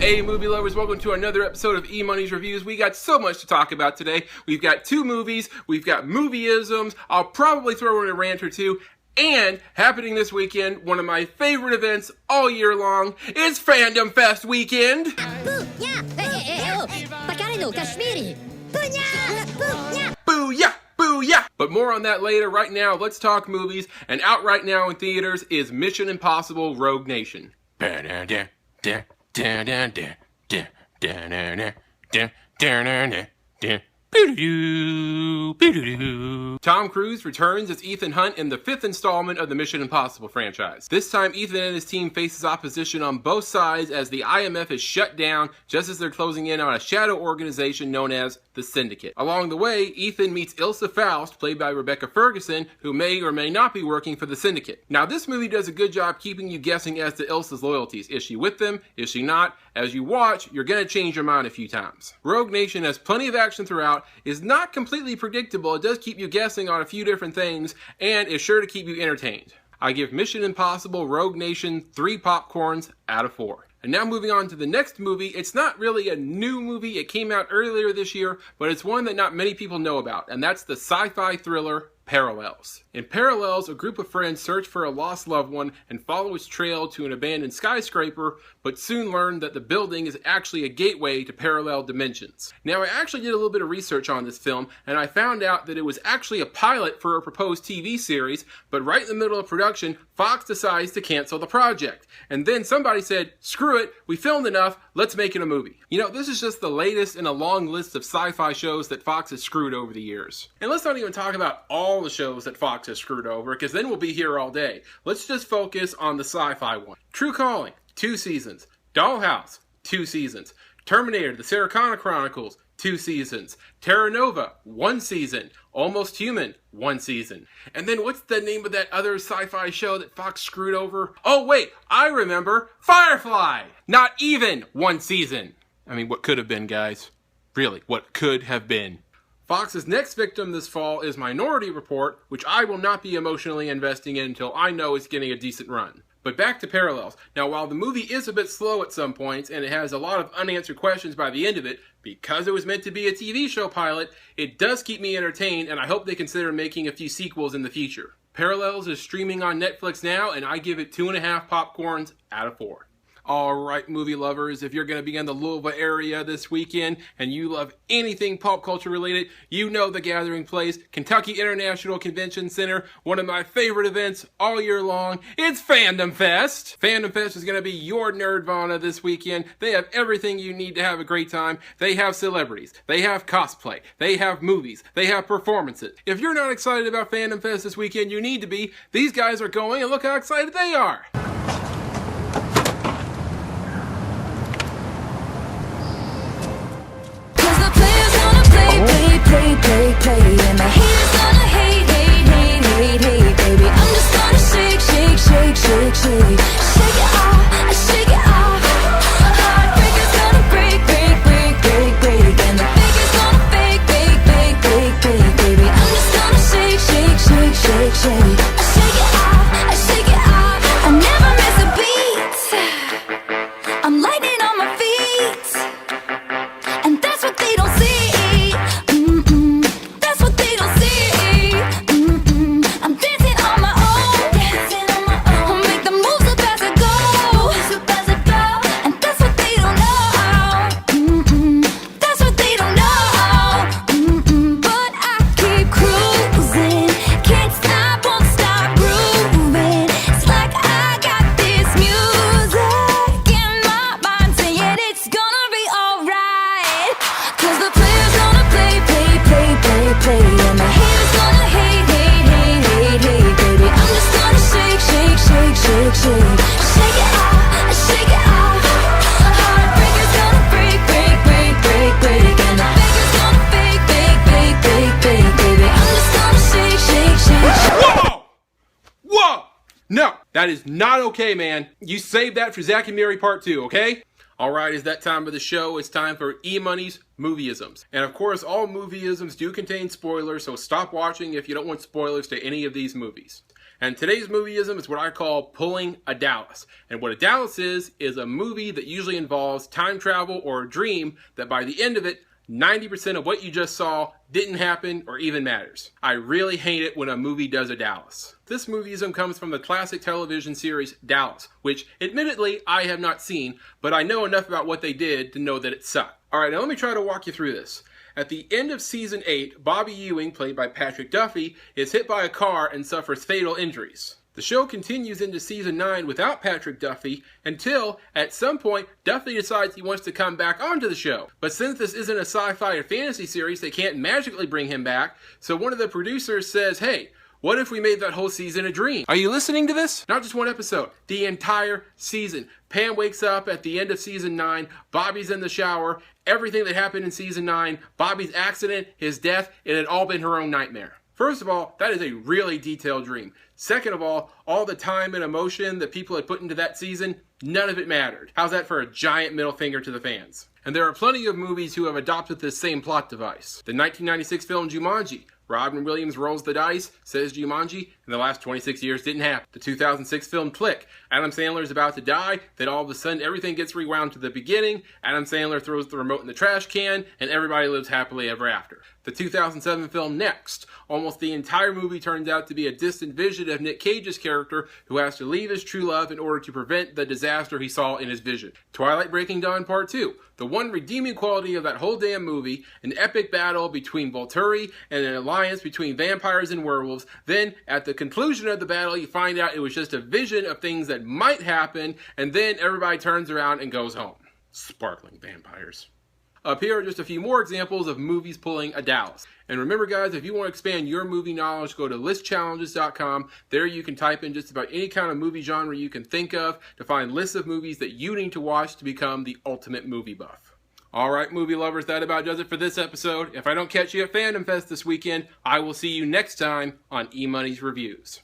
Hey movie lovers, welcome to another episode of E-Money's Reviews. We got so much to talk about today. We've got two movies, we've got movieisms, I'll probably throw in a rant or two, and happening this weekend, one of my favorite events all year long, is Fandom Fest weekend. Booyah! Booyah! But more on that later. Right now, let's talk movies, and out right now in theaters is Mission Impossible Rogue Nation. Tom Cruise returns as Ethan Hunt in the fifth installment of the Mission Impossible franchise. This time, Ethan and his team faces opposition on both sides as the IMF is shut down just as they're closing in on a shadow organization known as the Syndicate. Along the way, Ethan meets Ilsa Faust, played by Rebecca Ferguson, who may or may not be working for the Syndicate. Now, this movie does a good job keeping you guessing as to Ilsa's loyalties. Is she with them? Is she not? As you watch, you're gonna change your mind a few times. Rogue Nation has plenty of action throughout, is not completely predictable, it does keep you guessing on a few different things, and is sure to keep you entertained. I give Mission Impossible Rogue Nation 3 popcorns out of 4. And now moving on to the next movie, it's not really a new movie, it came out earlier this year, but it's one that not many people know about, and that's the sci-fi thriller Parallels. In Parallels, a group of friends search for a lost loved one and follow its trail to an abandoned skyscraper, but soon learn that the building is actually a gateway to parallel dimensions. Now, I actually did a little bit of research on this film, and I found out that it was actually a pilot for a proposed TV series, but right in the middle of production, Fox decides to cancel the project. And then somebody said, screw it, we filmed enough, let's make it a movie. You know, this is just the latest in a long list of sci-fi shows that Fox has screwed over the years. And let's not even talk about all the shows that Fox has screwed over, because then we'll be here all day. Let's just focus on the sci-fi one. True Calling, 2 seasons. Dollhouse, 2 seasons. Terminator, the Sarah Connor Chronicles, 2 seasons. Terra Nova, 1 season. Almost Human, 1 season. And then what's the name of that other sci-fi show that Fox screwed over? Oh wait, I remember. Firefly! Not even 1 season. I mean, what could have been, guys? Really, what could have been? Fox's next victim this fall is Minority Report, which I will not be emotionally investing in until I know it's getting a decent run. But back to Parallels. Now, while the movie is a bit slow at some points, and it has a lot of unanswered questions by the end of it, because it was meant to be a TV show pilot, it does keep me entertained, and I hope they consider making a few sequels in the future. Parallels is streaming on Netflix now, and I give it 2.5 popcorns out of 4. Alright, movie lovers, if you're going to be in the Louisville area this weekend and you love anything pop culture related, you know the gathering place, Kentucky International Convention Center, one of my favorite events all year long. It's Fandom Fest! Fandom Fest is going to be your Nerdvana this weekend. They have everything you need to have a great time. They have celebrities, they have cosplay, they have movies, they have performances. If you're not excited about Fandom Fest this weekend, you need to be. These guys are going, and look how excited they are! Play, and the haters gonna hate, baby. I'm just gonna shake it off. Heartbreakers gonna break, and the fakers gonna fake, baby. I'm just gonna shake it off. I never miss a beat. I'm lightning on my feet, and that's what they don't see. No, that is not okay, man. You save that for Zack and Miri Part 2, okay? Alright, it's that time of the show. It's time for E-Money's Movieisms. And of course, all movieisms do contain spoilers, so stop watching if you don't want spoilers to any of these movies. And today's movieism is what I call pulling a Dallas. And what a Dallas is a movie that usually involves time travel or a dream that by the end of it, 90% of what you just saw didn't happen or even matters. I really hate it when a movie does a Dallas. This movieism comes from the classic television series Dallas, which admittedly I have not seen, but I know enough about what they did to know that it sucked. Alright, now let me try to walk you through this. At the end of season 8, Bobby Ewing, played by Patrick Duffy, is hit by a car and suffers fatal injuries. The show continues into season 9 without Patrick Duffy until, at some point, Duffy decides he wants to come back onto the show. But since this isn't a sci-fi or fantasy series, they can't magically bring him back, so one of the producers says, hey, what if we made that whole season a dream? Are you listening to this? Not just one episode, the entire season. Pam wakes up at the end of season 9, Bobby's in the shower, everything that happened in season 9, Bobby's accident, his death, it had all been her own nightmare. First of all, that is a really detailed dream. Second of all the time and emotion that people had put into that season, none of it mattered. How's that for a giant middle finger to the fans? And there are plenty of movies who have adopted this same plot device. The 1996 film Jumanji. Robin Williams rolls the dice, says Jumanji, and the last 26 years didn't happen. The 2006 film Click. Adam Sandler is about to die, then all of a sudden everything gets rewound to the beginning, Adam Sandler throws the remote in the trash can, and everybody lives happily ever after. The 2007 film Next. Almost the entire movie turns out to be a distant vision of Nick Cage's character who has to leave his true love in order to prevent the disaster he saw in his vision. Twilight Breaking Dawn Part 2. The one redeeming quality of that whole damn movie, an epic battle between Volturi and an alliance between vampires and werewolves. Then, at the conclusion of the battle, you find out it was just a vision of things that might happen, and then everybody turns around and goes home. Sparkling vampires. Up here are just a few more examples of movies pulling a Dallas. And remember guys, if you want to expand your movie knowledge, go to listchallenges.com. There you can type in just about any kind of movie genre you can think of to find lists of movies that you need to watch to become the ultimate movie buff. Alright movie lovers, that about does it for this episode. If I don't catch you at Fandom Fest this weekend, I will see you next time on eMoney's Reviews.